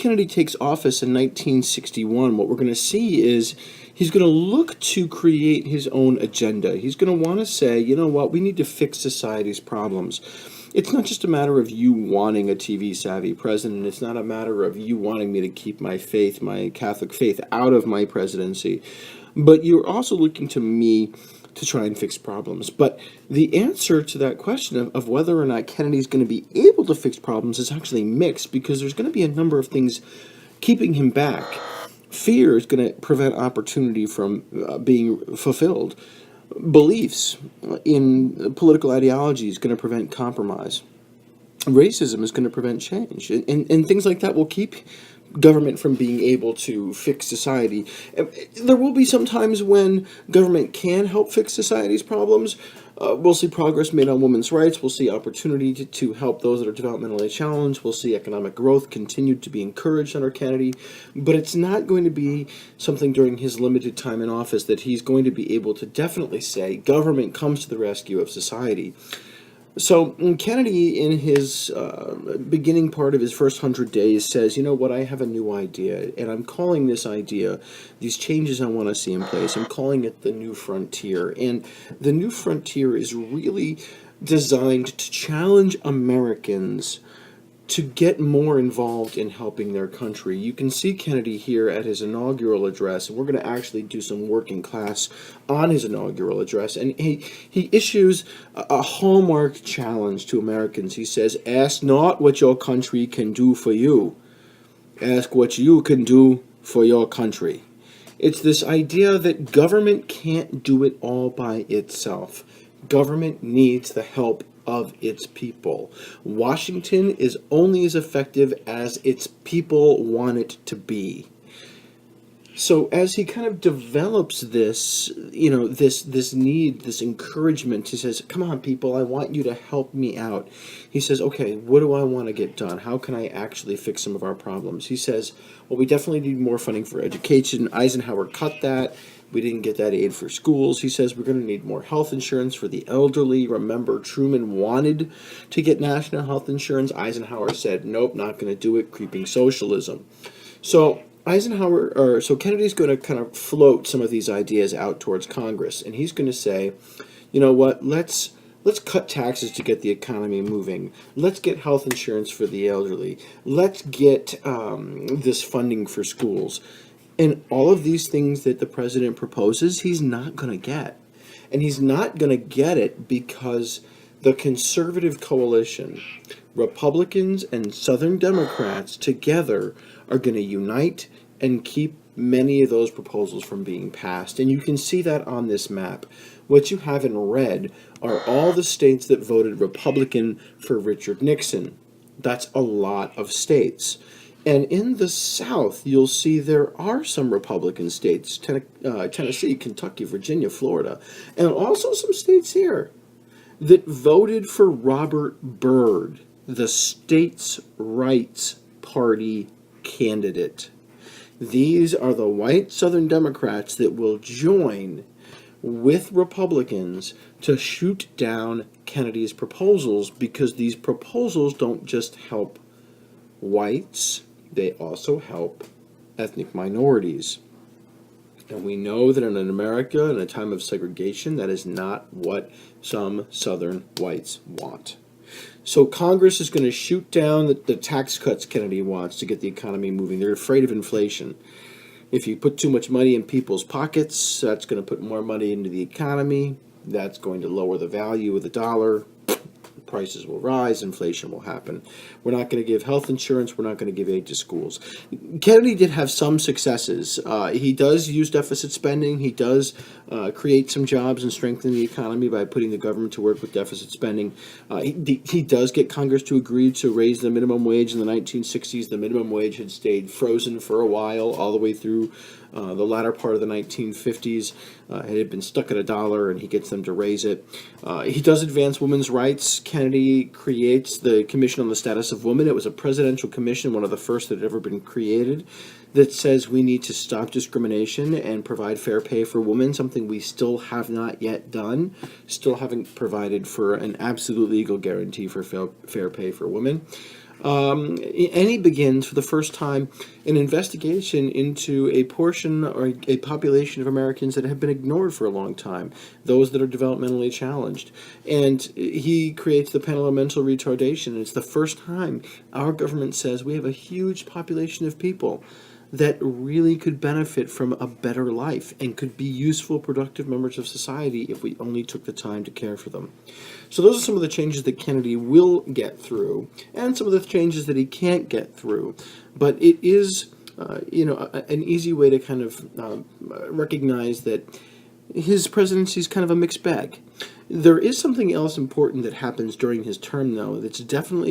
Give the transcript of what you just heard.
Kennedy takes office in 1961, what we're going to see is he's going to look to create his own agenda. He's going to want to say, you know what, we need to fix society's problems. It's not just a matter of you wanting a TV-savvy president. It's not a matter of you wanting me to keep my faith, my Catholic faith, out of my presidency. But you're also looking to me to try and fix problems. But the answer to that question of whether or not Kennedy's going to be able to fix problems is actually mixed, because there's going to be a number of things keeping him back. Fear is going to prevent opportunity from being fulfilled. Beliefs in political ideology is going to prevent compromise. Racism is going to prevent change. And things like that will keep government from being able to fix society. There will be some times when government can help fix society's problems. We'll see progress made on women's rights. We'll see opportunity to help those that are developmentally challenged. We'll see economic growth continue to be encouraged under Kennedy. But it's not going to be something during his limited time in office that he's going to be able to definitely say, government comes to the rescue of society. So Kennedy, in his beginning part of his first 100 days, says, you know what, I have a new idea, and I'm calling this idea, these changes I want to see in place, I'm calling it the New Frontier. And the New Frontier is really designed to challenge Americans to get more involved in helping their country. You can see Kennedy here at his inaugural address, and we're going to actually do some working class on his inaugural address. And he issues a hallmark challenge to Americans. He says, ask not what your country can do for you. Ask what you can do for your country. It's this idea that government can't do it all by itself. Government needs the help of its people. Washington is only as effective as its people want it to be. So as he kind of develops this, this need, this encouragement, he says, come on, people, I want you to help me out. He says, okay, what do I want to get done? How can I actually fix some of our problems? He says, well, we definitely need more funding for education. Eisenhower cut that. We didn't get that aid for schools. He says we're going to need more health insurance for the elderly. Remember, Truman wanted to get national health insurance. Eisenhower said, nope, not going to do it, creeping socialism. So Kennedy's going to kind of float some of these ideas out towards Congress, and he's going to say, you know what, let's cut taxes to get the economy moving. Let's get health insurance for the elderly. Let's get this funding for schools. And all of these things that the president proposes, he's not going to get. And he's not going to get it because the conservative coalition, Republicans and Southern Democrats together, are going to unite and keep many of those proposals from being passed. And you can see that on this map. What you have in red are all the states that voted Republican for Richard Nixon. That's a lot of states. And in the South, you'll see there are some Republican states, Tennessee, Kentucky, Virginia, Florida, and also some states here that voted for Robert Byrd, the states' rights party candidate. These are the white Southern Democrats that will join with Republicans to shoot down Kennedy's proposals, because these proposals don't just help whites, they also help ethnic minorities. And we know that in America, in a time of segregation, that is not what some Southern whites want. So Congress is going to shoot down the tax cuts Kennedy wants to get the economy moving. They're afraid of inflation. If you put too much money in people's pockets, that's going to put more money into the economy. That's going to lower the value of the dollar. Prices will rise, inflation will happen. We're not going to give health insurance, we're not going to give aid to schools. Kennedy did have some successes. He does use deficit spending, he does create some jobs and strengthen the economy by putting the government to work with deficit spending. He does get Congress to agree to raise the minimum wage in the 1960s. The minimum wage had stayed frozen for a while, all the way through the latter part of the 1950s. It had been stuck at $1, and he gets them to raise it. He does advance women's rights. Kennedy creates the Commission on the Status of Women. It was a presidential commission, one of the first that had ever been created, that says we need to stop discrimination and provide fair pay for women, something we still have not yet done. Still haven't provided for an absolute legal guarantee for fair pay for women. And he begins for the first time an investigation into a portion or a population of Americans that have been ignored for a long time, those that are developmentally challenged. And he creates the panel on mental retardation. And it's the first time our government says we have a huge population of people that really could benefit from a better life and could be useful, productive members of society if we only took the time to care for them. So those are some of the changes that Kennedy will get through, and some of the changes that he can't get through. But it is, an easy way to kind of recognize that his presidency is kind of a mixed bag. There is something else important that happens during his term, though, that's definitely